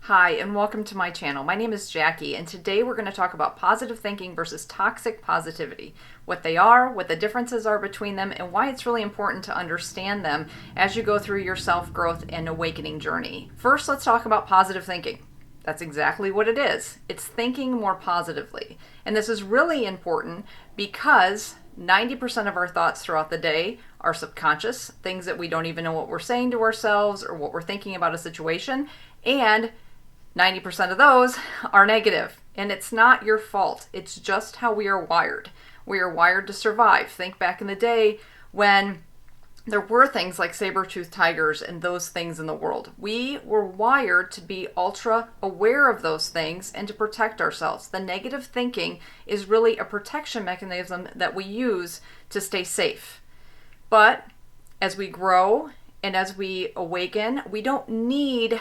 Hi, and welcome to my channel. My name is Jackie, and today we're going to talk about positive thinking versus toxic positivity, what they are, what the differences are between them, and why it's really important to understand them as you go through your self-growth and awakening journey. First, let's talk about positive thinking. That's exactly what it is. It's thinking more positively. And this is really important because 90% of our thoughts throughout the day are subconscious, things that we don't even know what we're saying to ourselves or what we're thinking about a situation, and 90% of those are negative, and it's not your fault. It's just how we are wired. We are wired to survive. Think back in the day when there were things like saber-toothed tigers and those things in the world. We were wired to be ultra aware of those things and to protect ourselves. The negative thinking is really a protection mechanism that we use to stay safe. But as we grow and as we awaken, we don't need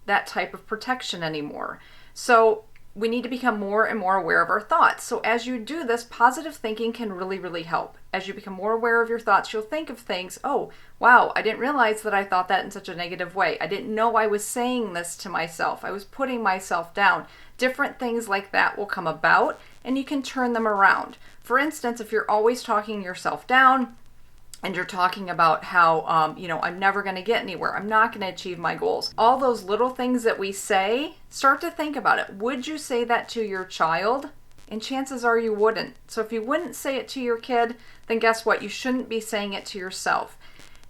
that type of protection anymore. So we need to become more and more aware of our thoughts. So as you do this, positive thinking can really, really help. As you become more aware of your thoughts, you'll think of things, oh, wow, I didn't realize that I thought that in such a negative way. I didn't know I was saying this to myself. I was putting myself down. Different things like that will come about, and you can turn them around. For instance, if you're always talking yourself down, and you're talking about how, I'm never going to get anywhere. I'm not going to achieve my goals. All those little things that we say, start to think about it. Would you say that to your child? And chances are you wouldn't. So if you wouldn't say it to your kid, then guess what? You shouldn't be saying it to yourself.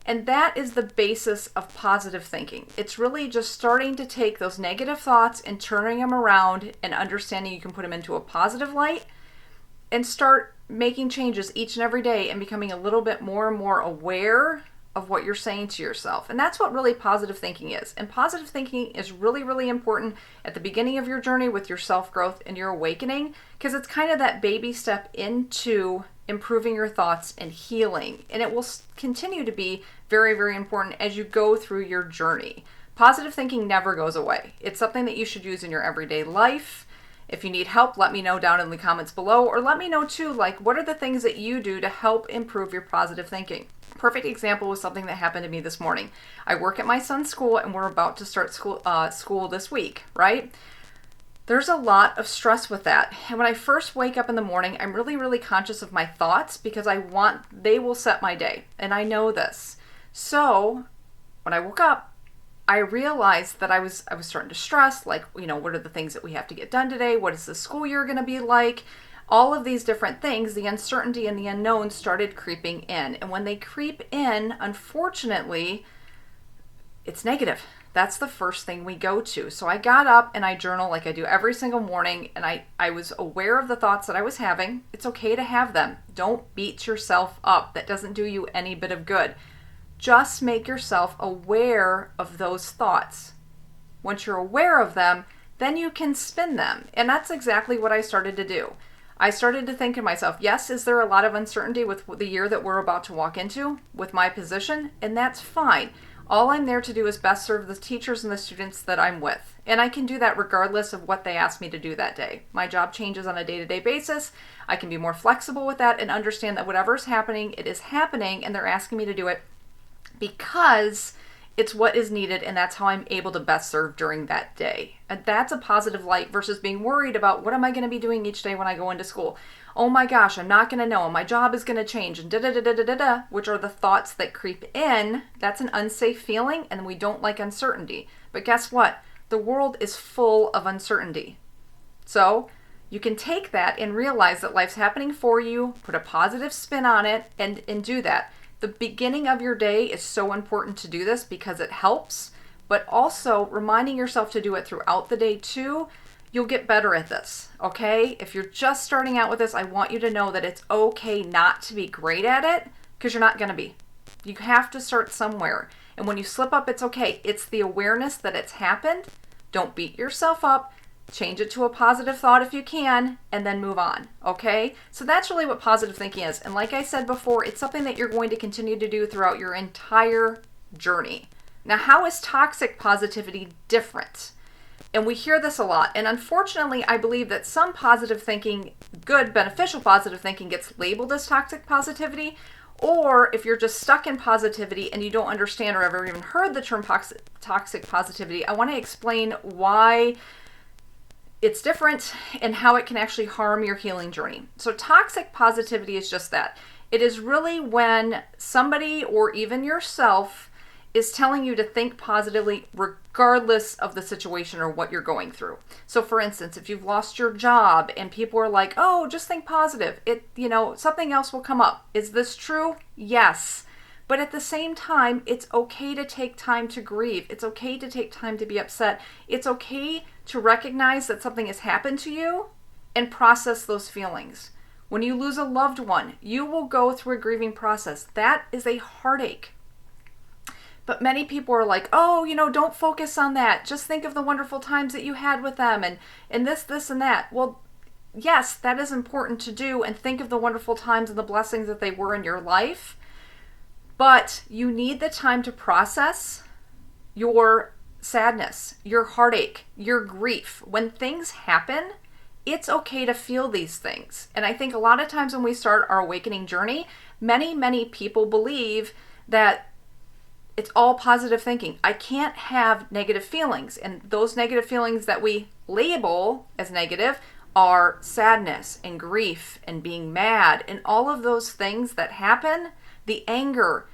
And that is the basis of positive thinking. It's really just starting to take those negative thoughts and turning them around and understanding you can put them into a positive light and start making changes each and every day and becoming a little bit more and more aware of what you're saying to yourself. And that's what really positive thinking is. And positive thinking is really, really important at the beginning of your journey with your self-growth and your awakening, because it's kind of that baby step into improving your thoughts and healing. And it will continue to be very, very important as you go through your journey. Positive thinking never goes away. It's something that you should use in your everyday life. If you need help, let me know down in the comments below, or let me know too, like, what are the things that you do to help improve your positive thinking? Perfect example was something that happened to me this morning. I work at my son's school and we're about to start school this week, right? There's a lot of stress with that. And when I first wake up in the morning, I'm really, really conscious of my thoughts because they will set my day. And I know this. So when I woke up, I realized that I was starting to stress, like, what are the things that we have to get done today? What is the school year going to be like? All of these different things, the uncertainty and the unknown started creeping in. And when they creep in, unfortunately, it's negative. That's the first thing we go to. So I got up and I journal like I do every single morning, and I was aware of the thoughts that I was having. It's okay to have them. Don't beat yourself up. That doesn't do you any bit of good. Just make yourself aware of those thoughts. Once you're aware of them, then you can spin them. And that's exactly what I started to do. I started to think to myself, yes, is there a lot of uncertainty with the year that we're about to walk into with my position? And that's fine. All I'm there to do is best serve the teachers and the students that I'm with. And I can do that regardless of what they ask me to do that day. My job changes on a day-to-day basis. I can be more flexible with that and understand that whatever's happening, it is happening, and they're asking me to do it because it's what is needed, and that's how I'm able to best serve during that day. And that's a positive light versus being worried about what am I going to be doing each day when I go into school. Oh my gosh, I'm not going to know. My job is going to change, and da-da-da-da-da-da, which are the thoughts that creep in. That's an unsafe feeling, and we don't like uncertainty. But guess what? The world is full of uncertainty. So you can take that and realize that life's happening for you, put a positive spin on it, and do that. The beginning of your day is so important to do this because it helps, but also reminding yourself to do it throughout the day too. You'll get better at this, okay? If you're just starting out with this, I want you to know that it's okay not to be great at it, because you're not going to be. You have to start somewhere. And when you slip up, it's okay. It's the awareness that it's happened. Don't beat yourself up. Change it to a positive thought if you can, and then move on, okay? So that's really what positive thinking is. And like I said before, it's something that you're going to continue to do throughout your entire journey. Now, how is toxic positivity different? And we hear this a lot. And unfortunately, I believe that some positive thinking, good, beneficial positive thinking, gets labeled as toxic positivity, Or if you're just stuck in positivity and you don't understand or ever even heard the term toxic positivity, I want to explain why it's different and how it can actually harm your healing journey. So toxic positivity is just that. It is really when somebody or even yourself is telling you to think positively regardless of the situation or what you're going through. So for instance, if you've lost your job and people are like, "Oh, just think positive. Something else will come up." Is this true? Yes. But at the same time, it's okay to take time to grieve. It's okay to take time to be upset. It's okay to recognize that something has happened to you and process those feelings. When you lose a loved one, you will go through a grieving process. That is a heartache. But many people are like, "Oh, don't focus on that. Just think of the wonderful times that you had with them and this, and that." Well, yes, that is important to do, and think of the wonderful times and the blessings that they were in your life. But you need the time to process your sadness, your heartache, your grief. When things happen, it's okay to feel these things. And I think a lot of times when we start our awakening journey, many people believe that it's all positive thinking. I can't have negative feelings. And those negative feelings that we label as negative are sadness and grief and being mad and all of those things that happen, the anger.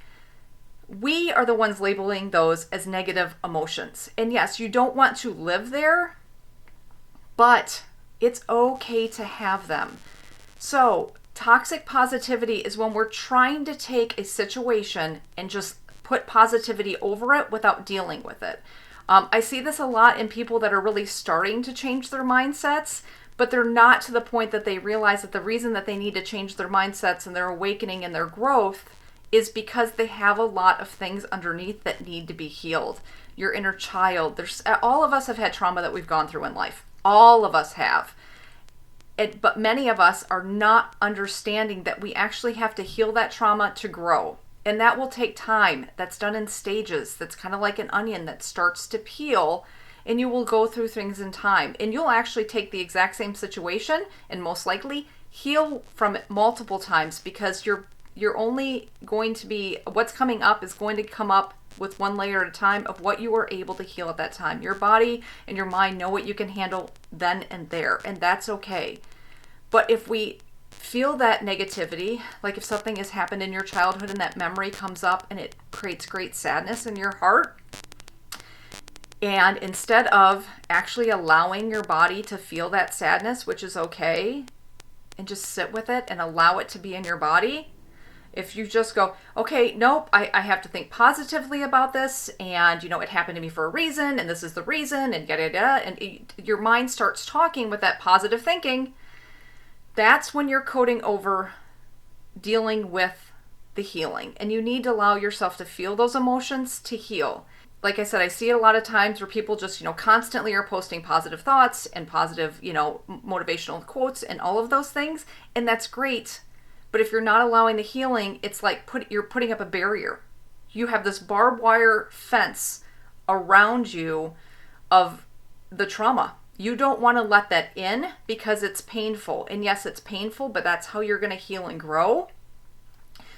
We are the ones labeling those as negative emotions. And yes, you don't want to live there, but it's okay to have them. So toxic positivity is when we're trying to take a situation and just put positivity over it without dealing with it. I see this a lot in people that are really starting to change their mindsets, but they're not to the point that they realize that the reason that they need to change their mindsets and their awakening and their growth is because they have a lot of things underneath that need to be healed. Your inner child. All of us have had trauma that we've gone through in life. All of us have. But many of us are not understanding that we actually have to heal that trauma to grow. And that will take time. That's done in stages. That's kind of like an onion that starts to peel, and you will go through things in time. And you'll actually take the exact same situation and most likely heal from it multiple times, because you're only going to be, what's coming up is going to come up with one layer at a time of what you were able to heal at that time. Your body and your mind know what you can handle then and there, and that's okay. But if we feel that negativity, like if something has happened in your childhood and that memory comes up and it creates great sadness in your heart, and instead of actually allowing your body to feel that sadness, which is okay, and just sit with it and allow it to be in your body, if you just go, "Okay, nope, I have to think positively about this, and it happened to me for a reason, and this is the reason, and yada yada," and your mind starts talking with that positive thinking, that's when you're coding over dealing with the healing. And you need to allow yourself to feel those emotions to heal. Like I said, I see it a lot of times where people just, constantly are posting positive thoughts and positive, motivational quotes and all of those things. And that's great. But if you're not allowing the healing, it's like you're putting up a barrier. You have this barbed wire fence around you of the trauma. You don't want to let that in because it's painful. And yes, it's painful, but that's how you're going to heal and grow.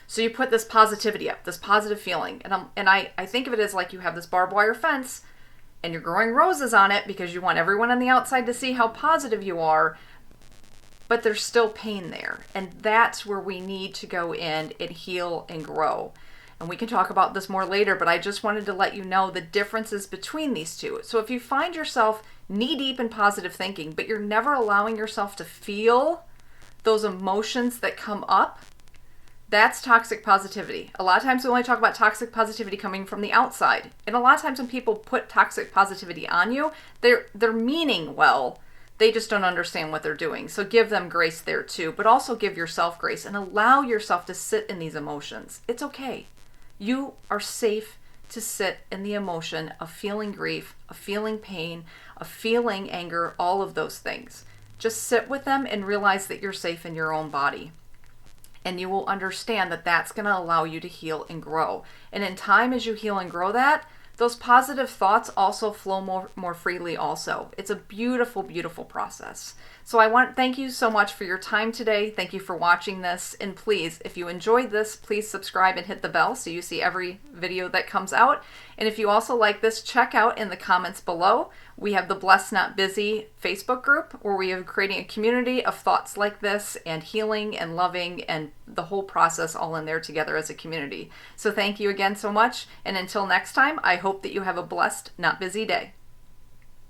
So you put this positivity up, this positive feeling. And I think of it as like you have this barbed wire fence and you're growing roses on it because you want everyone on the outside to see how positive you are. But there's still pain there. And that's where we need to go in and heal and grow. And we can talk about this more later, but I just wanted to let you know the differences between these two. So if you find yourself knee-deep in positive thinking, but you're never allowing yourself to feel those emotions that come up, that's toxic positivity. A lot of times we only talk about toxic positivity coming from the outside. And a lot of times when people put toxic positivity on you, they're meaning well. They just don't understand what they're doing. So give them grace there too, but also give yourself grace and allow yourself to sit in these emotions. It's okay. You are safe to sit in the emotion of feeling grief, of feeling pain, of feeling anger, all of those things. Just sit with them and realize that you're safe in your own body. And you will understand that that's going to allow you to heal and grow. And in time, as you heal and grow that, those positive thoughts also flow more freely also. It's a beautiful, beautiful process. So I want to thank you so much for your time today. Thank you for watching this. And please, if you enjoyed this, please subscribe and hit the bell so you see every video that comes out. And if you also like this, check out in the comments below. We have the Blessed Not Busy Facebook group where we are creating a community of thoughts like this and healing and loving and the whole process all in there together as a community. So thank you again so much. And until next time, I hope that you have a blessed, not busy day.